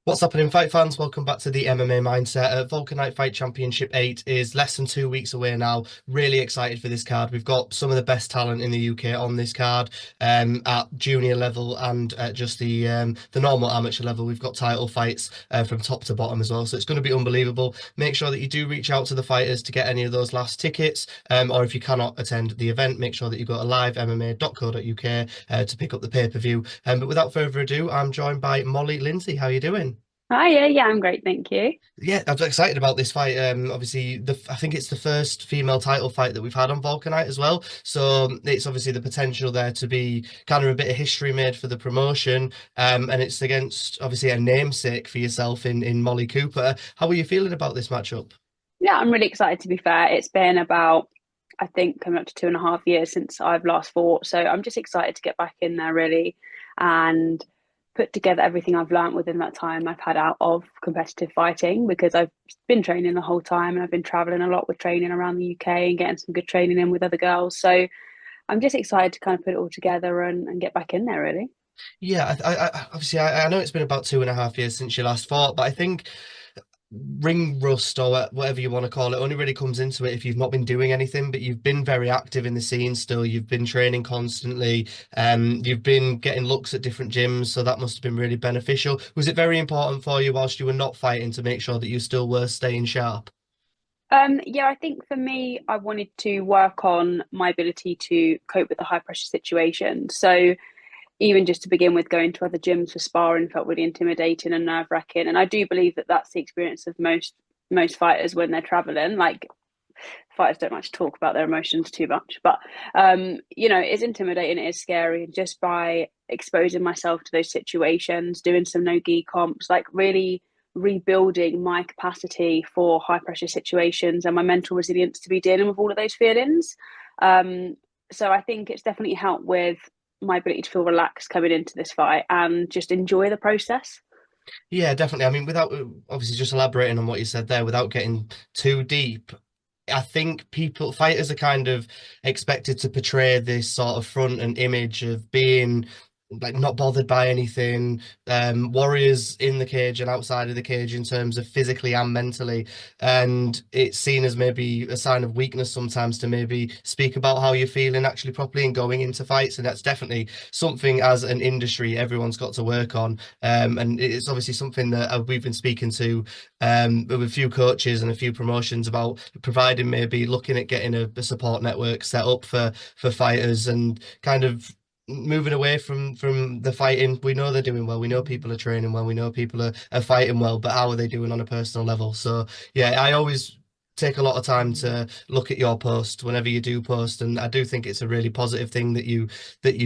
What's happening, fight fans? Welcome back to the MMA Mindset. Wolkernite Fight Championship 8 is less than 2 weeks away now. Really excited for this card. We've got some of the best talent in the UK on this card at junior level and at just the normal amateur level. We've got title fights from top to bottom as well. So it's going to be unbelievable. Make sure that you do reach out to the fighters to get any of those last tickets. Or if you cannot attend the event, make sure that you go to livemma.co.uk to pick up the pay-per-view. But without further ado, I'm joined by Molly Lindsay. How are you doing? Hi, yeah, I'm great, thank you. Yeah, I'm excited about this fight. Obviously, I think it's the first female title fight that we've had on Vulcanite as well. So it's obviously the potential there to be kind of a bit of history made for the promotion. And it's against obviously a namesake for yourself in Molly Cooper. How are you feeling about this matchup? Yeah, I'm really excited to be fair. It's been about, I think, coming up to 2.5 years since I've last fought. So I'm just excited to get back in there really and put together everything I've learned within that time I've had out of competitive fighting because I've been training the whole time and I've been traveling a lot with training around the UK and getting some good training in with other girls. So I'm just excited to kind of put it all together and get back in there really. Yeah, obviously I know it's been about 2.5 years since you last fought, but I think ring rust or whatever you want to call it only really comes into it if you've not been doing anything, but you've been very active in the scene still. You've been training constantly. You've been getting looks at different gyms, so that must have been really beneficial. Was it very important for you whilst you were not fighting to make sure that you still were staying sharp? Yeah, I think for me, I wanted to work on my ability to cope with the high pressure situation. So even just to begin with, going to other gyms for sparring felt really intimidating and nerve wracking. And I do believe that that's the experience of most fighters when they're traveling. Like fighters don't like to talk about their emotions too much, but it's intimidating, it is scary. And just by exposing myself to those situations, doing some no gi comps, like really rebuilding my capacity for high pressure situations and my mental resilience to be dealing with all of those feelings. Um, so I think it's definitely helped with my ability to feel relaxed coming into this fight and just enjoy the process. Yeah, definitely. I mean, without obviously just elaborating on what you said there, without getting too deep, I think fighters are kind of expected to portray this sort of front and image of being like not bothered by anything, warriors in the cage and outside of the cage in terms of physically and mentally. And it's seen as maybe a sign of weakness sometimes to maybe speak about how you're feeling actually properly and going into fights. And that's definitely something as an industry everyone's got to work on. And it's obviously something that we've been speaking to with a few coaches and a few promotions about providing maybe looking at getting a support network set up for fighters and kind of moving away from the fighting. We know they're doing well. We know people are training well. We know people are fighting well, but how are they doing on a personal level? So yeah, I always take a lot of time to look at your post whenever you do post, and I do think it's a really positive thing that you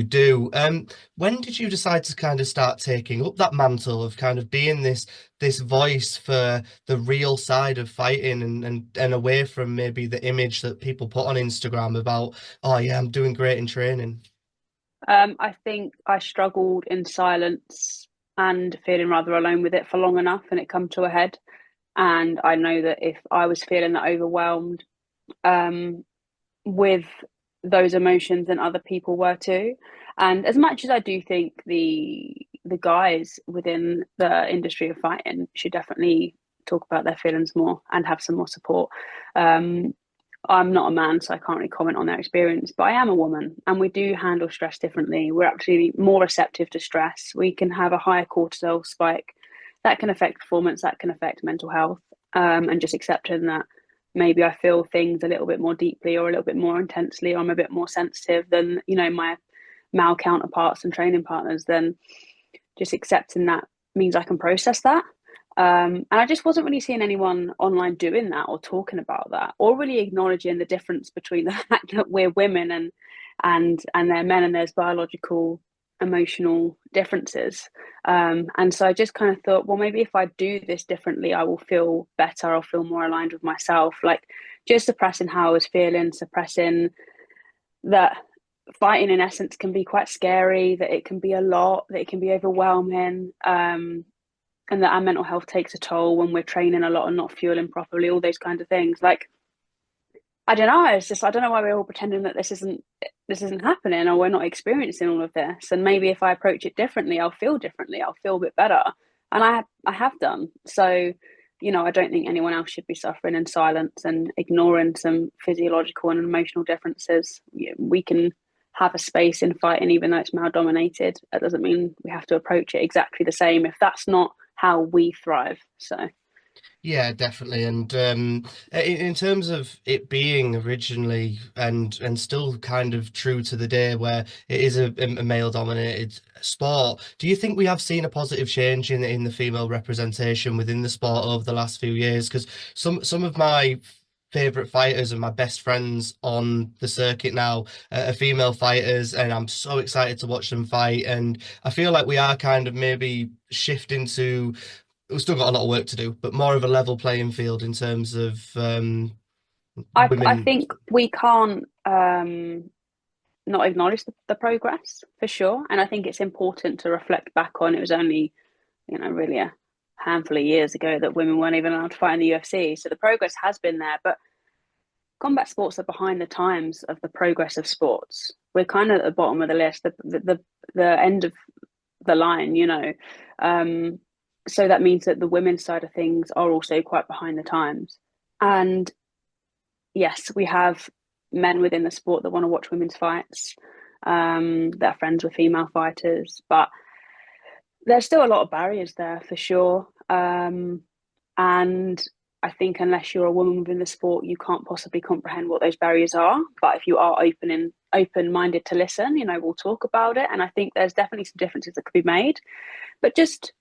do. When did you decide to kind of start taking up that mantle of kind of being this voice for the real side of fighting and away from maybe the image that people put on Instagram about, oh yeah, I'm doing great in training? I think I struggled in silence and feeling rather alone with it for long enough, and it come to a head. And I know that if I was feeling that overwhelmed um, with those emotions, then other people were too. And as much as I do think the guys within the industry of fighting should definitely talk about their feelings more and have some more support. Um, I'm not a man, so I can't really comment on their experience, but I am a woman and we do handle stress differently. We're actually more receptive to stress. We can have a higher cortisol spike that can affect performance, that can affect mental health, and just accepting that maybe I feel things a little bit more deeply or a little bit more intensely, or I'm a bit more sensitive than, my male counterparts and training partners, then just accepting that means I can process that. And I just wasn't really seeing anyone online doing that or talking about that or really acknowledging the difference between the fact that we're women and they're men and there's biological emotional differences. And so I just kind of thought, well, maybe if I do this differently, I will feel better. I'll feel more aligned with myself. Like just suppressing how I was feeling, suppressing that fighting in essence can be quite scary, that it can be a lot, that it can be overwhelming. And that our mental health takes a toll when we're training a lot and not fueling properly, all those kinds of things. Like, I don't know, it's just I don't know why we're all pretending that this isn't happening or we're not experiencing all of this. And maybe if I approach it differently, I'll feel differently. I'll feel a bit better. and I have done. So, I don't think anyone else should be suffering in silence and ignoring some physiological and emotional differences. We can have a space in fighting, even though it's male dominated. That doesn't mean we have to approach it exactly the same if that's not how we thrive. So. Yeah, definitely. And in terms of it being originally and still kind of true to the day where it is a male dominated sport, do you think we have seen a positive change in the female representation within the sport over the last few years? Because some of my favorite fighters and my best friends on the circuit now are female fighters, and I'm so excited to watch them fight. And I feel like we are kind of maybe shifting to we've still got a lot of work to do, but more of a level playing field in terms of I women. think we can't not acknowledge the progress for sure. And I think it's important to reflect back on it was only, really a handful of years ago that women weren't even allowed to fight in the UFC. So the progress has been there, but combat sports are behind the times of the progress of sports. We're kind of at the bottom of the list, the end of the line. Um, so that means that the women's side of things are also quite behind the times. And yes, we have men within the sport that want to watch women's fights. They're friends with female fighters, but there's still a lot of barriers there for sure. And I think unless you're a woman within the sport, you can't possibly comprehend what those barriers are. But if you are open-minded to listen, we'll talk about it. And I think there's definitely some differences that could be made. But just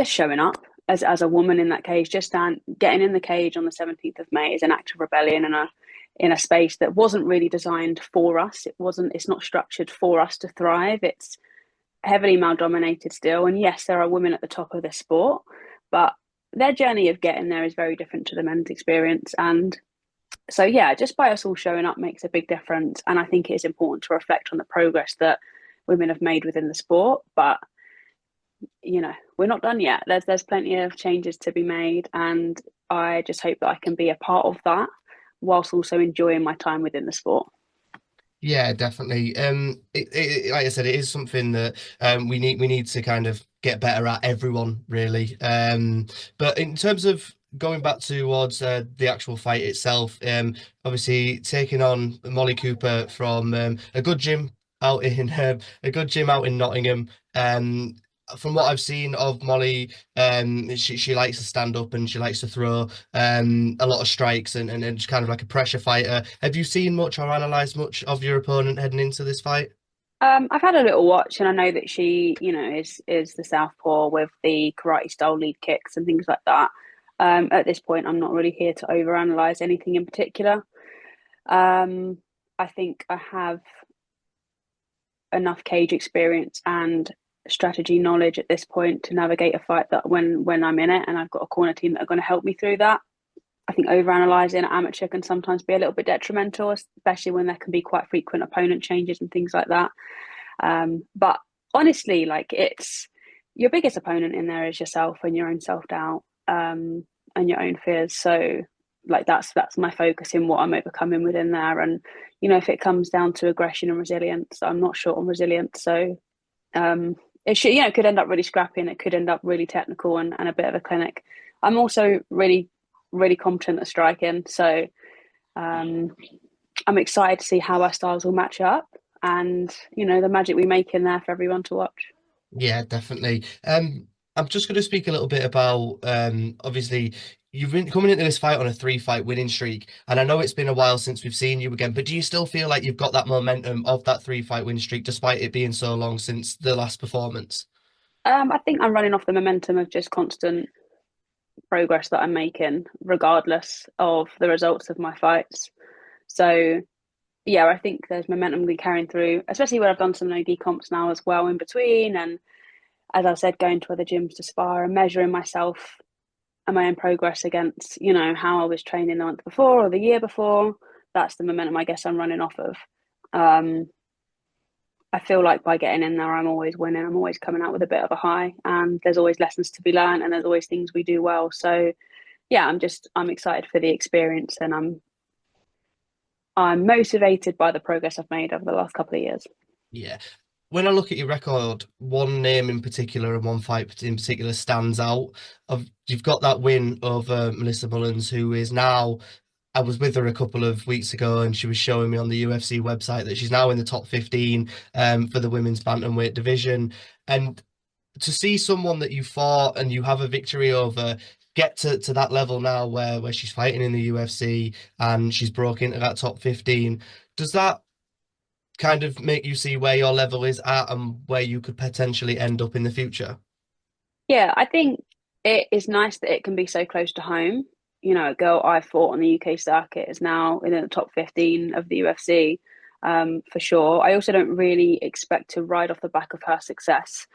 showing up as a woman in that cage, getting in the cage on the 17th of May is an act of rebellion and in a space that wasn't really designed for us. It's not structured for us to thrive. It's heavily male dominated still. And yes, there are women at the top of the sport, but their journey of getting there is very different to the men's experience. And so, yeah, just by us all showing up makes a big difference. And I think it is important to reflect on the progress that women have made within the sport. But, we're not done yet. There's plenty of changes to be made. And I just hope that I can be a part of that whilst also enjoying my time within the sport. Yeah, definitely. Like I said, it is something that we need to kind of get better at, everyone really. But in terms of going back towards the actual fight itself, obviously taking on Molly Cooper from a good gym out in Nottingham. From what I've seen of Molly, she likes to stand up and she likes to throw a lot of strikes and just kind of like a pressure fighter. Have you seen much or analysed much of your opponent heading into this fight? I've had a little watch, and I know that she, is the southpaw with the karate style lead kicks and things like that. At this point, I'm not really here to overanalyze anything in particular. Um, I think I have enough cage experience and strategy knowledge at this point to navigate a fight that when I'm in it, and I've got a corner team that are going to help me through that. I think overanalyzing amateur can sometimes be a little bit detrimental, especially when there can be quite frequent opponent changes and things like that. But honestly, like it's your biggest opponent in there is yourself and your own self doubt and your own fears. So like that's my focus in what I'm overcoming within there. And if it comes down to aggression and resilience, I'm not short on resilience. So it should it could end up really scrappy and it could end up really technical and a bit of a clinic. I'm also really competent at striking. So um, I'm excited to see how our styles will match up and, the magic we make in there for everyone to watch. Yeah, definitely. I'm just going to speak a little bit about obviously you've been coming into this fight on a three-fight winning streak, and I know it's been a while since we've seen you again, but do you still feel like you've got that momentum of that three-fight win streak despite it being so long since the last performance? I think I'm running off the momentum of just constant progress that I'm making, regardless of the results of my fights. So, yeah, I think there's momentum we carrying through, especially when I've done some no comps now as well in between. And as I said, going to other gyms to spar and measuring myself and my own progress against, how I was training the month before or the year before. That's the momentum I guess I'm running off of. Um, I feel like by getting in there, I'm always winning. I'm always coming out with a bit of a high, and there's always lessons to be learned, and there's always things we do well. So, yeah, I'm excited for the experience, and I'm motivated by the progress I've made over the last couple of years. Yeah. when I look at your record, one name in particular and one fight in particular stands out. You've got that win over Melissa Mullins, who is now, I was with her a couple of weeks ago and she was showing me on the UFC website that she's now in the top 15 for the women's bantamweight division. And to see someone that you fought and you have a victory over get to that level now where she's fighting in the UFC and she's broke into that top 15, does that kind of make you see where your level is at and where you could potentially end up in the future? Yeah, I think it is nice that it can be so close to home. You know, a girl I fought on the UK circuit is now in the top 15 of the UFC, for sure. I also don't really expect to ride off the back of her success.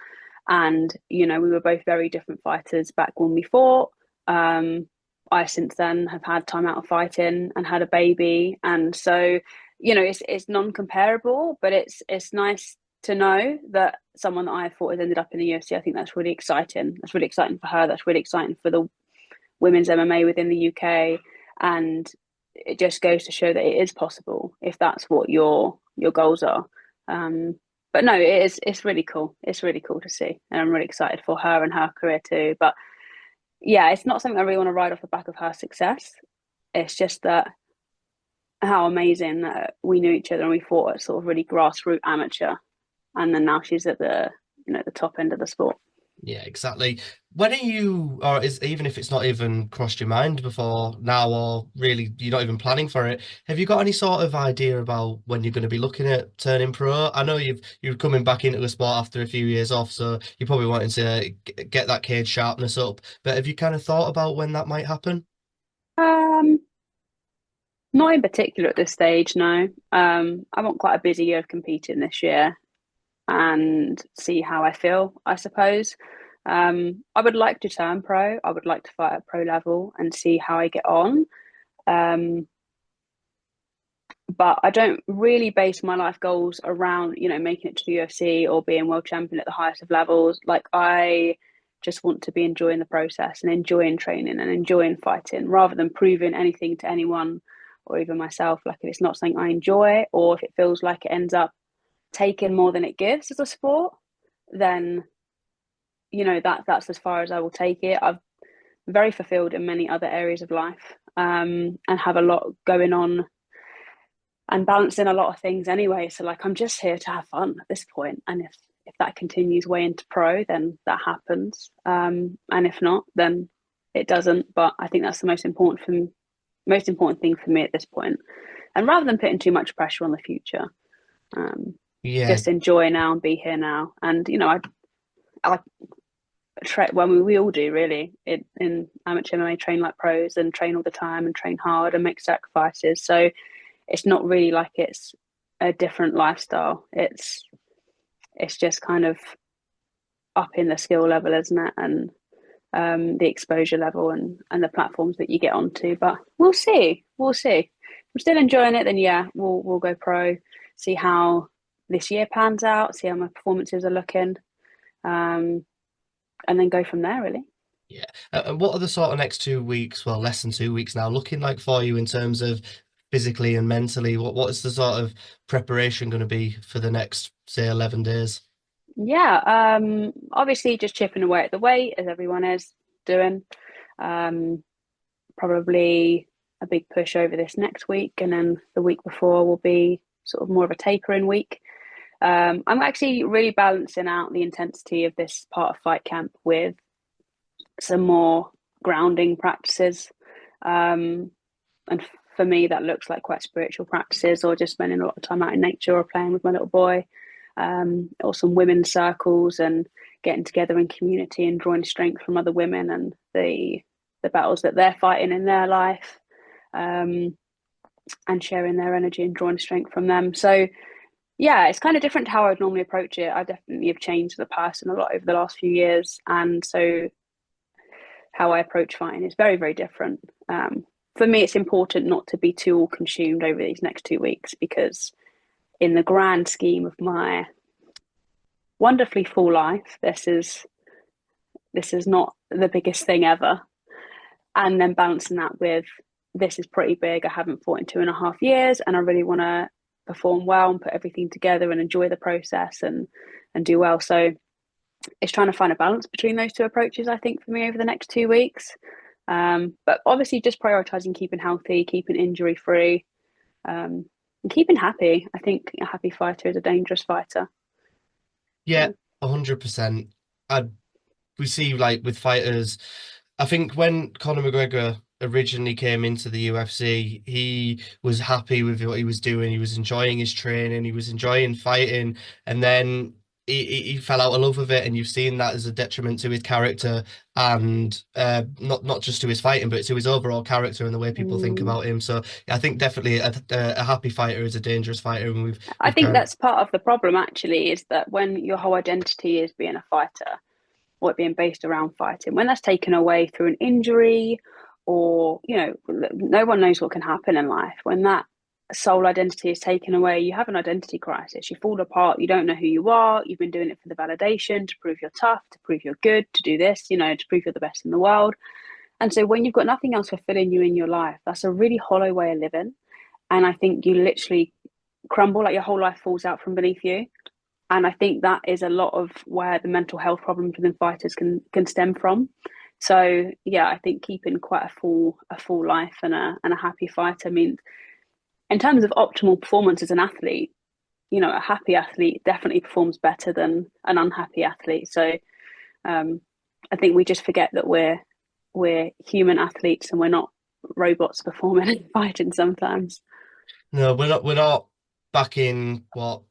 And, you know, we were both very different fighters back when we fought. I since then have had time out of fighting and had a baby. And so, you know, it's non-comparable, but it's nice to know that someone that I thought has ended up in the UFC. I think that's really exciting. That's really exciting for her. That's really exciting for the women's MMA within the UK. And it just goes to show that it is possible if that's what your goals are. But no, it's really cool. It's really cool to see. And I'm really excited for her and her career too. But yeah, it's not something I really want to ride off the back of her success. It's just that how amazing that we knew each other and we fought at sort of really grassroots amateur, and then now she's at the the top end of the sport. Yeah, exactly. When are you, or is even if it's not even crossed your mind before now, or really you're not even planning for it, have you got any sort of idea about when you're going to be looking at turning pro? I know you're coming back into the sport after a few years off, so you're probably wanting to get that cage sharpness up. But have you kind of thought about when that might happen? Um, Not in particular at this stage, no. I want quite a busy year of competing this year and see how I feel, I suppose. I would like to turn pro. I would like to fight at pro level and see how I get on. Um, but I don't really base my life goals around, making it to the UFC or being world champion at the highest of levels. Like I just want to be enjoying the process and enjoying training and enjoying fighting rather than proving anything to anyone or even myself. Like if it's not something I enjoy or if it feels like it ends up taking more than it gives as a sport, then that's as far as I will take it. I'm very fulfilled in many other areas of life, and have a lot going on and balancing a lot of things anyway. So like I'm just here to have fun at this point, and if that continues way into pro, then that happens. And if not, then it doesn't. But I think that's the most important thing for me at this point. And rather than putting too much pressure on the future, um, Yeah, just enjoy now and be here now. And I well, we all do really in amateur MMA, train like pros and train all the time and train hard and make sacrifices. So it's not really like it's a different lifestyle. It's just kind of up in the skill level, isn't it? And the exposure level and the platforms that you get onto. But we'll see. We'll see. If I'm still enjoying it, then yeah, we'll go pro. See how this year pans out. See how my performances are looking. And then go from there, really. yeah. And what are the sort of next 2 weeks, well, less than 2 weeks now, looking like for you in terms of physically and mentally? What's the sort of preparation going to be for the next, say, 11 days? Yeah, obviously just chipping away at the weight as everyone is doing. Um, Probably a big push over this next week, and then the week before will be sort of more of a tapering week. I'm actually really balancing out the intensity of this part of fight camp with some more grounding practices. And for me, that looks like quite spiritual practices or just spending a lot of time out in nature or playing with my little boy, or some women's circles and getting together in community and drawing strength from other women and the battles that they're fighting in their life, and sharing their energy and drawing strength from them. So yeah, it's kind of different to how I would normally approach it. I definitely have changed as a person a lot over the last few years, and so how I approach fighting is very, very different. For me, it's important not to be too all consumed over these next 2 weeks because, in the grand scheme of my wonderfully full life, this is not the biggest thing ever. And then balancing that with this is pretty big. I haven't fought in 2.5 years, and I really want to perform well and put everything together and enjoy the process and do well. So it's trying to find a balance between those two approaches, I think, for me over the next 2 weeks. But obviously, just prioritizing keeping healthy, keeping injury free, and keeping happy. I think a happy fighter is a dangerous fighter. Yeah, So, 100%. I We see like with fighters, I think when Conor McGregor originally came into the UFC, he was happy with what he was doing. He was enjoying his training, he was enjoying fighting, and then he fell out of love with it. And you've seen that as a detriment to his character and not just to his fighting, but to his overall character and the way people think mm, about him. So I think definitely a happy fighter is a dangerous fighter, and I we've think kind of that's part of the problem, actually, is that when your whole identity is being a fighter or it being based around fighting, when that's taken away through an injury or, no one knows what can happen in life. When that soul identity is taken away, you have an identity crisis. You fall apart. You don't know who you are. You've been doing it for the validation to prove you're tough, to prove you're good, to do this, to prove you're the best in the world. And so when you've got nothing else fulfilling you in your life, that's a really hollow way of living. And I think you literally crumble, like your whole life falls out from beneath you. And I think that is a lot of where the mental health problems within fighters can stem from. So yeah, I think keeping quite a full life and a happy fighter means, in terms of optimal performance as an athlete, a happy athlete definitely performs better than an unhappy athlete. So um, I think we just forget that we're human athletes and we're not robots performing and fighting sometimes. no, we're not back in what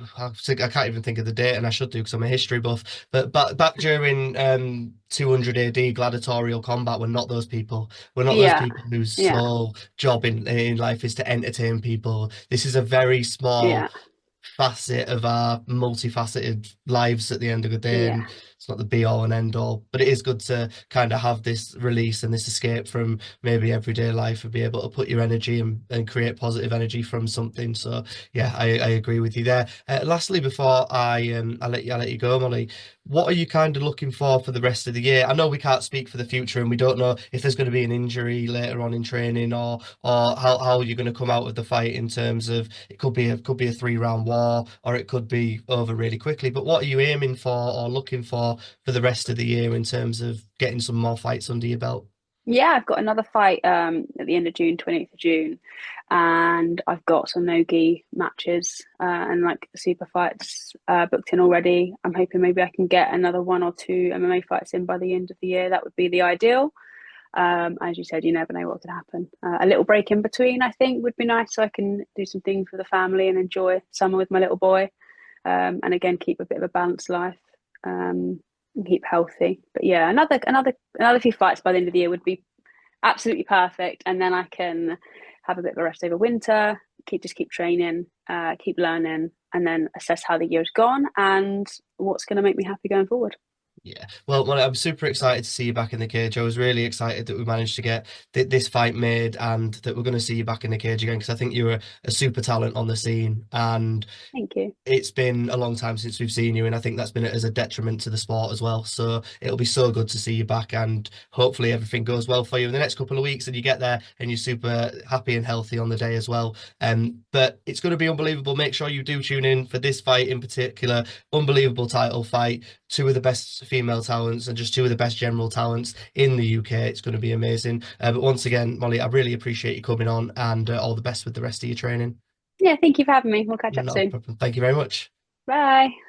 I can't even think of the date, and I should do because I'm a history buff. But back during 200 AD, gladiatorial combat, we're not those people. We're not those Yeah, people whose yeah, sole job in life is to entertain people. This is a very small yeah, facet of our multifaceted lives at the end of the day, yeah. and it's not the be all and end all, but it is good to kind of have this release and this escape from maybe everyday life and be able to put your energy and create positive energy from something. So yeah, I agree with you there. Lastly, before I let you go, Molly, what are you kind of looking for the rest of the year? I know we can't speak for the future and we don't know if there's going to be an injury later on in training, or how you're going to come out of the fight in terms of it could be a 3 round war, or it could be over really quickly. But what are you aiming for or looking for the rest of the year in terms of getting some more fights under your belt? Yeah, I've got another fight at the end of June, 20th of June, and I've got some no-gi matches and like super fights booked in already. I'm hoping maybe I can get another one or two MMA fights in by the end of the year. That would be the ideal. As you said, you never know what could happen. A little break in between, I think, would be nice, so I can do some things for the family and enjoy summer with my little boy. And again, keep a bit of a balanced life. And keep healthy. But yeah, another few fights by the end of the year would be absolutely perfect, and then I can have a bit of a rest over winter. Keep training, keep learning, and then assess how the year's gone and what's going to make me happy going forward. Yeah, well, I'm super excited to see you back in the cage. I was really excited that we managed to get this fight made and that we're going to see you back in the cage again because I think you're a super talent on the scene, and Thank you. it's been a long time since we've seen you, and I think that's been as a detriment to the sport as well. So it'll be so good to see you back, and hopefully everything goes well for you in the next couple of weeks, and you get there and you're super happy and healthy on the day as well. But it's going to be unbelievable. Make sure you do tune in for this fight in particular. Unbelievable title fight. Two of the best female talents and just two of the best general talents in the UK. It's going to be amazing. But once again, Molly, I really appreciate you coming on, and all the best with the rest of your training. Yeah, thank you for having me. We'll catch up Not a soon. problem. Thank you very much. Bye.